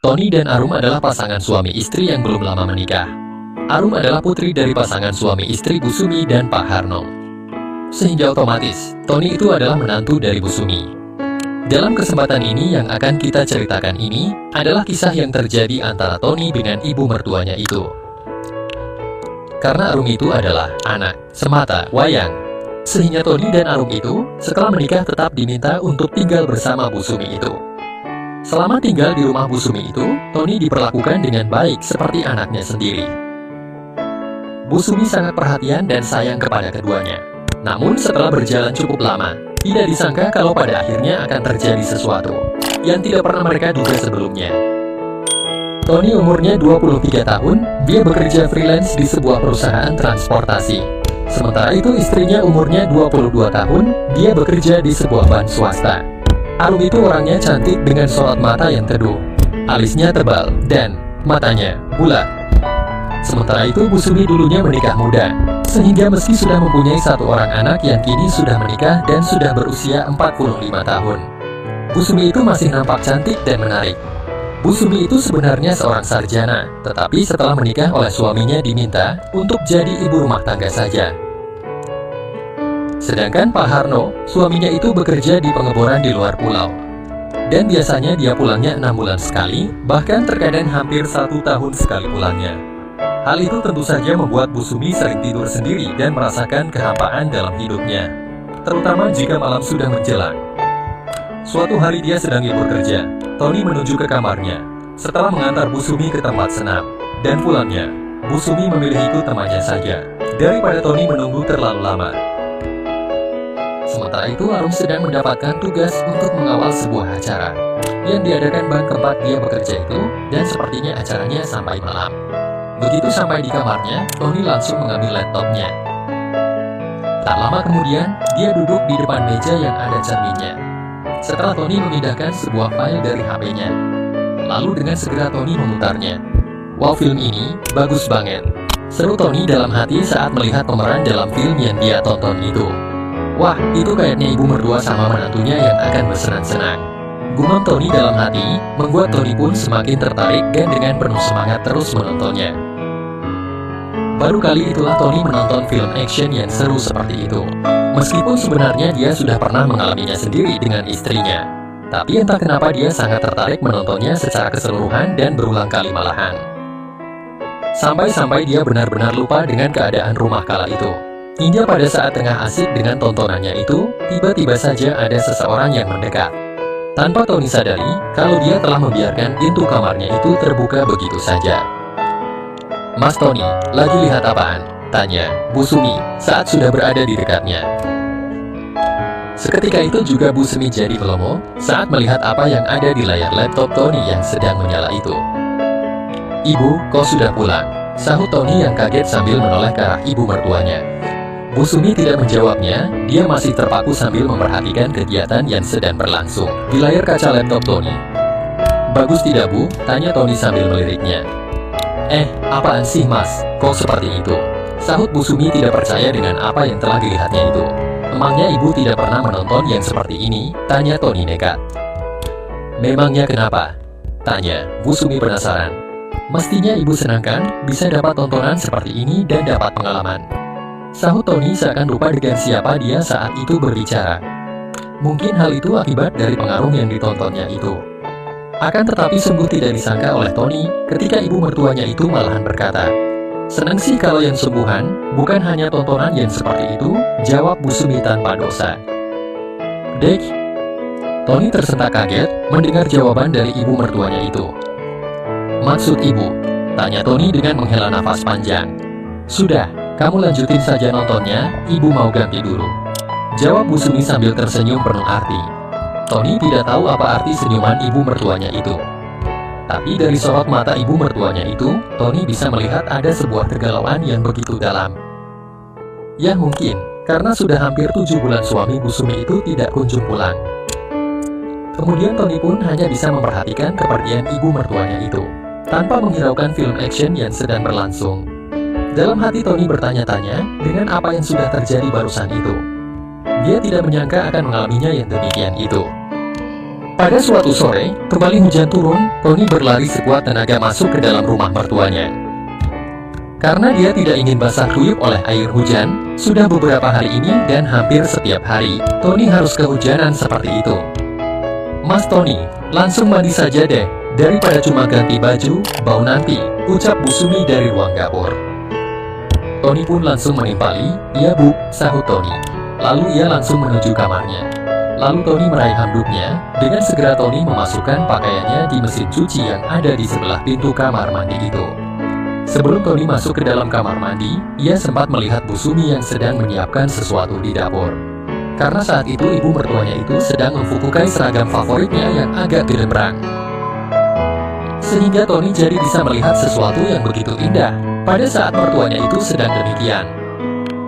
Tony dan Arum adalah pasangan suami istri yang belum lama menikah. Arum adalah putri dari pasangan suami istri Bu Sumi dan Pak Harno. Sehingga otomatis, Tony itu adalah menantu dari Bu Sumi. Dalam kesempatan ini yang akan kita ceritakan ini adalah kisah yang terjadi antara Tony dengan ibu mertuanya itu. Karena Arum itu adalah anak semata wayang, sehingga Tony dan Arum itu setelah menikah tetap diminta untuk tinggal bersama Bu Sumi itu. Selama tinggal di rumah Bu Sumi itu, Tony diperlakukan dengan baik seperti anaknya sendiri. Bu Sumi sangat perhatian dan sayang kepada keduanya. Namun setelah berjalan cukup lama, tidak disangka kalau pada akhirnya akan terjadi sesuatu yang tidak pernah mereka duga sebelumnya. Tony umurnya 23 tahun, dia bekerja freelance di sebuah perusahaan transportasi. Sementara itu istrinya umurnya 22 tahun, dia bekerja di sebuah bank swasta. Arum itu orangnya cantik dengan sorot mata yang teduh, alisnya tebal, dan matanya bulat. Sementara itu Bu Sumi dulunya menikah muda, sehingga meski sudah mempunyai satu orang anak yang kini sudah menikah dan sudah berusia 45 tahun. Bu Sumi itu masih nampak cantik dan menarik. Bu Sumi itu sebenarnya seorang sarjana, tetapi setelah menikah oleh suaminya diminta untuk jadi ibu rumah tangga saja. Sedangkan Pak Harno, suaminya itu bekerja di pengeboran di luar pulau. Dan biasanya dia pulangnya 6 bulan sekali, bahkan terkadang hampir 1 tahun sekali pulangnya. Hal itu tentu saja membuat Bu Sumi sering tidur sendiri dan merasakan kehampaan dalam hidupnya, terutama jika malam sudah menjelang. Suatu hari dia sedang libur kerja, Tony menuju ke kamarnya. Setelah mengantar Bu Sumi ke tempat senam dan pulangnya, Bu Sumi memilih ikut temannya saja, daripada Tony menunggu terlalu lama. Sementara itu Arum sedang mendapatkan tugas untuk mengawal sebuah acara yang diadakan bank tempat dia bekerja itu, dan sepertinya acaranya sampai malam. Begitu sampai di kamarnya, Tony langsung mengambil laptopnya. Tak lama kemudian, dia duduk di depan meja yang ada cerminnya. Setelah Tony memindahkan sebuah file dari HP-nya, lalu dengan segera Tony memutarnya. Wow, film ini bagus banget, seru Tony dalam hati saat melihat pemeran dalam film yang dia tonton itu. Wah, itu kayaknya ibu mertua sama menantunya yang akan bersenang-senang. Gumam Tony dalam hati, membuat Tony pun semakin tertarik dan dengan penuh semangat terus menontonnya. Baru kali itulah Tony menonton film action yang seru seperti itu. Meskipun sebenarnya dia sudah pernah mengalaminya sendiri dengan istrinya, tapi entah kenapa dia sangat tertarik menontonnya secara keseluruhan dan berulang kali malahan. Sampai-sampai dia benar-benar lupa dengan keadaan rumah kala itu. Hingga pada saat tengah asik dengan tontonannya itu, tiba-tiba saja ada seseorang yang mendekat. Tanpa Tony sadari, kalau dia telah membiarkan pintu kamarnya itu terbuka begitu saja. "Mas Tony, lagi lihat apaan?" tanya Bu Sumi saat sudah berada di dekatnya. Seketika itu juga Bu Sumi jadi melongo saat melihat apa yang ada di layar laptop Tony yang sedang menyala itu. "Ibu, kau sudah pulang?" sahut Tony yang kaget sambil menoleh ke arah ibu mertuanya. Bu Sumi tidak menjawabnya, dia masih terpaku sambil memperhatikan kegiatan yang sedang berlangsung di layar kaca laptop Tony. "Bagus tidak Bu?" tanya Tony sambil meliriknya. Apaan sih Mas, kok seperti itu?" sahut Bu Sumi tidak percaya dengan apa yang telah dilihatnya itu. "Emangnya ibu tidak pernah menonton yang seperti ini?" tanya Tony nekat. "Memangnya kenapa?" tanya Bu Sumi penasaran. "Mestinya ibu senangkan bisa dapat tontonan seperti ini dan dapat pengalaman," sahut Tony seakan lupa dengan siapa dia saat itu berbicara. Mungkin hal itu akibat dari pengaruh yang ditontonnya itu. Akan tetapi sungguh tidak disangka oleh Tony ketika ibu mertuanya itu malahan berkata, "Senang sih kalau yang sungguhan, bukan hanya tontonan yang seperti itu," jawab Bu Sumi tanpa dosa. "Dek?" Tony tersentak kaget mendengar jawaban dari ibu mertuanya itu. "Maksud ibu?" tanya Tony dengan menghela nafas panjang. "Sudah, kamu lanjutin saja nontonnya, ibu mau ganti dulu," jawab Bu Sumi sambil tersenyum penuh arti. Tony tidak tahu apa arti senyuman ibu mertuanya itu. Tapi dari sorot mata ibu mertuanya itu, Tony bisa melihat ada sebuah kegalauan yang begitu dalam. Ya mungkin, karena sudah hampir 7 bulan suami Bu Sumi itu tidak kunjung pulang. Kemudian Tony pun hanya bisa memperhatikan kepergian ibu mertuanya itu, tanpa menghiraukan film action yang sedang berlangsung. Dalam hati Tony bertanya-tanya dengan apa yang sudah terjadi barusan itu. Dia tidak menyangka akan mengalaminya yang demikian itu. Pada suatu sore, kembali hujan turun, Tony berlari sekuat tenaga masuk ke dalam rumah mertuanya. Karena dia tidak ingin basah kuyup oleh air hujan, sudah beberapa hari ini dan hampir setiap hari, Tony harus kehujanan seperti itu. "Mas Tony, langsung mandi saja deh, daripada cuma ganti baju, bau nanti," ucap Bu Sumi dari ruang dapur. Tony pun langsung menimpali, "Iya Bu," sahut Tony. Lalu ia langsung menuju kamarnya. Lalu Tony meraih handuknya, dengan segera Tony memasukkan pakaiannya di mesin cuci yang ada di sebelah pintu kamar mandi itu. Sebelum Tony masuk ke dalam kamar mandi, ia sempat melihat Bu Sumi yang sedang menyiapkan sesuatu di dapur. Karena saat itu ibu mertuanya itu sedang memfukukai seragam favoritnya yang agak gelembrang. Sehingga Tony jadi bisa melihat sesuatu yang begitu indah pada saat mertuanya itu sedang demikian.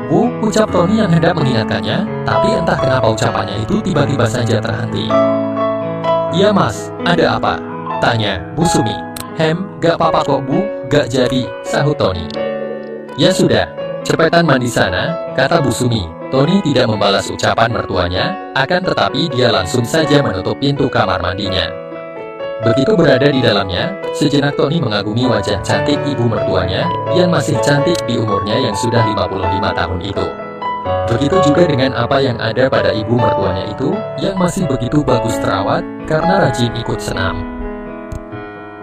"Bu," ucap Tony yang hendak mengingatkannya, tapi entah kenapa ucapannya itu tiba-tiba saja terhenti. "Iya Mas, ada apa?" tanya Bu Sumi. Gak apa-apa kok Bu, gak jadi," sahut Tony. "Ya sudah, cepetan mandi sana," kata Bu Sumi. Tony tidak membalas ucapan mertuanya, akan tetapi dia langsung saja menutup pintu kamar mandinya. Begitu berada di dalamnya, sejenak Tony mengagumi wajah cantik ibu mertuanya yang masih cantik di umurnya yang sudah 55 tahun itu. Begitu juga dengan apa yang ada pada ibu mertuanya itu yang masih begitu bagus terawat karena rajin ikut senam.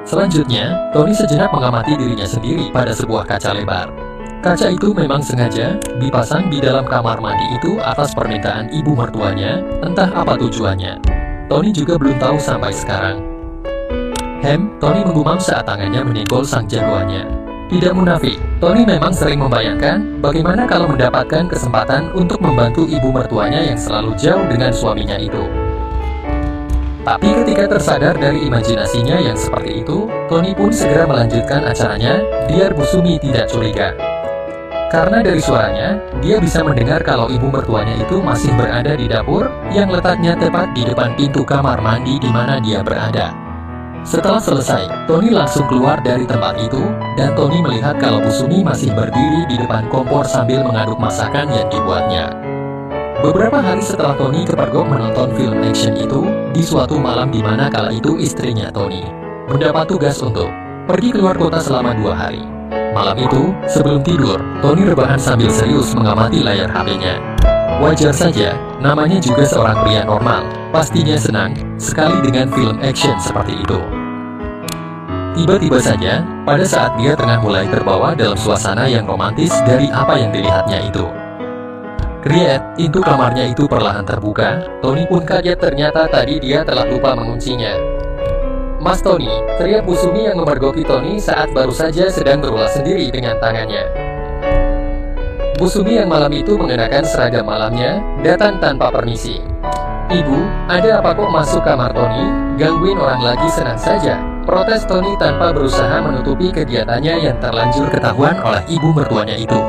Selanjutnya, Tony sejenak mengamati dirinya sendiri pada sebuah kaca lebar. Kaca itu memang sengaja dipasang di dalam kamar mandi itu atas permintaan ibu mertuanya, entah apa tujuannya. Tony juga belum tahu sampai sekarang. Tony menggumam saat tangannya menyenggol sang jagoannya. Tidak munafik, Tony memang sering membayangkan bagaimana kalau mendapatkan kesempatan untuk membantu ibu mertuanya yang selalu jauh dengan suaminya itu. Tapi ketika tersadar dari imajinasinya yang seperti itu, Tony pun segera melanjutkan acaranya, biar Bu Sumi tidak curiga. Karena dari suaranya, dia bisa mendengar kalau ibu mertuanya itu masih berada di dapur yang letaknya tepat di depan pintu kamar mandi di mana dia berada. Setelah selesai, Tony langsung keluar dari tempat itu, dan Tony melihat kalau Bu Sumi masih berdiri di depan kompor sambil mengaduk masakan yang dibuatnya. Beberapa hari setelah Tony kepergok menonton film action itu, di suatu malam di mana kala itu istrinya Tony mendapat tugas untuk pergi keluar kota selama 2 hari. Malam itu, sebelum tidur, Tony rebahan sambil serius mengamati layar HP-nya. Wajar saja, namanya juga seorang pria normal, pastinya senang sekali dengan film action seperti itu. Tiba-tiba saja, pada saat dia tengah mulai terbawa dalam suasana yang romantis dari apa yang dilihatnya itu. Kriet, pintu kamarnya itu perlahan terbuka. Tony pun kaget ternyata tadi dia telah lupa menguncinya. "Mas Tony," teriak Bu Sumi yang memergoki Tony saat baru saja sedang berulah sendiri dengan tangannya. Bu Sumi yang malam itu mengenakan seragam malamnya, datang tanpa permisi. "Ibu, ada apa kok masuk kamar Tony? Gangguin orang lagi senang saja," protes Tony tanpa berusaha menutupi kegiatannya yang terlanjur ketahuan oleh ibu mertuanya itu.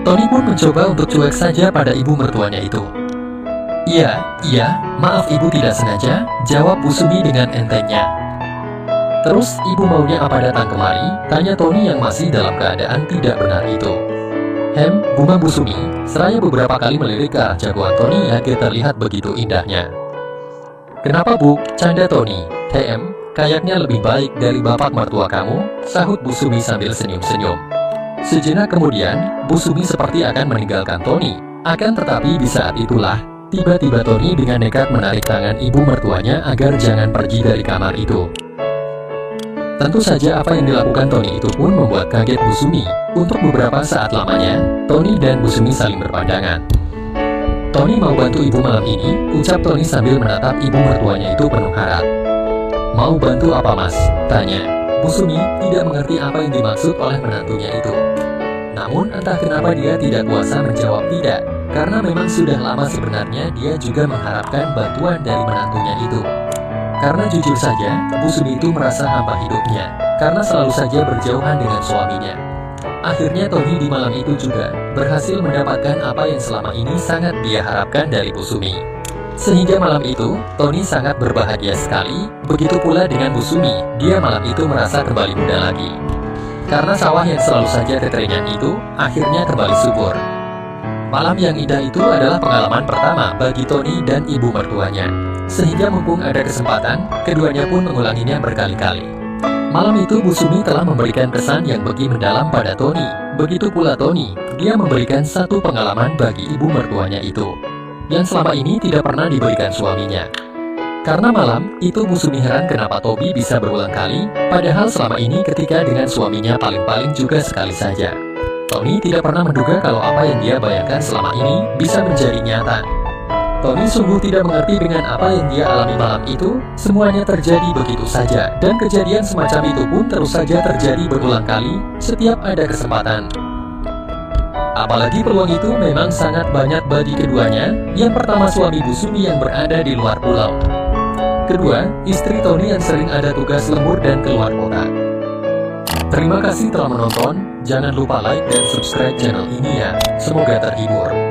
Tony pun mencoba untuk cuek saja pada ibu mertuanya itu. Iya, maaf ibu tidak sengaja," jawab Bu Sumi dengan entengnya. "Terus ibu maunya apa datang kemari?" tanya Tony yang masih dalam keadaan tidak benar itu. Gumam Bu Sumi, seraya beberapa kali melirik ke arah jagoan Tony yang terlihat begitu indahnya. "Kenapa Bu?" canda Tony. Kayaknya lebih baik dari bapak mertua kamu," sahut Bu Sumi sambil senyum-senyum. Sejenak kemudian, Bu Sumi seperti akan meninggalkan Tony. Akan tetapi di saat itulah, tiba-tiba Tony dengan nekat menarik tangan ibu mertuanya agar jangan pergi dari kamar itu. Tentu saja apa yang dilakukan Tony itu pun membuat kaget Bu Sumi. Untuk beberapa saat lamanya, Tony dan Bu Sumi saling berpandangan. "Tony mau bantu ibu malam ini," ucap Tony sambil menatap ibu mertuanya itu penuh harap. "Mau bantu apa Mas?" tanya. Bu Sumi tidak mengerti apa yang dimaksud oleh menantunya itu. Namun entah kenapa dia tidak kuasa menjawab tidak, karena memang sudah lama sebenarnya dia juga mengharapkan bantuan dari menantunya itu. Karena jujur saja, Bu Sumi itu merasa hampa hidupnya, karena selalu saja berjauhan dengan suaminya. Akhirnya Tony di malam itu juga berhasil mendapatkan apa yang selama ini sangat dia harapkan dari Bu Sumi. Sehingga malam itu, Tony sangat berbahagia sekali, begitu pula dengan Bu Sumi, dia malam itu merasa kembali muda lagi. Karena sawah yang selalu saja kekeringan itu, akhirnya kembali subur. Malam yang indah itu adalah pengalaman pertama bagi Tony dan ibu mertuanya. sehingga mumpung ada kesempatan, keduanya pun mengulanginya berkali-kali. Malam itu Bu Sumi telah memberikan pesan yang begitu mendalam pada Tony. Begitu pula Tony, dia memberikan satu pengalaman bagi ibu mertuanya itu, yang selama ini tidak pernah diberikan suaminya. Karena malam itu Bu Sumi heran kenapa Toby bisa berulang kali, padahal selama ini ketika dengan suaminya paling-paling juga sekali saja. Tony tidak pernah menduga kalau apa yang dia bayangkan selama ini bisa menjadi nyata. Tony sungguh tidak mengerti dengan apa yang dia alami malam itu, semuanya terjadi begitu saja, dan kejadian semacam itu pun terus saja terjadi berulang kali, setiap ada kesempatan. Apalagi peluang itu memang sangat banyak bagi keduanya, yang pertama suami Bu Sumi yang berada di luar pulau. Kedua, istri Tony yang sering ada tugas lembur dan keluar kota. Terima kasih telah menonton, jangan lupa like dan subscribe channel ini ya, semoga terhibur.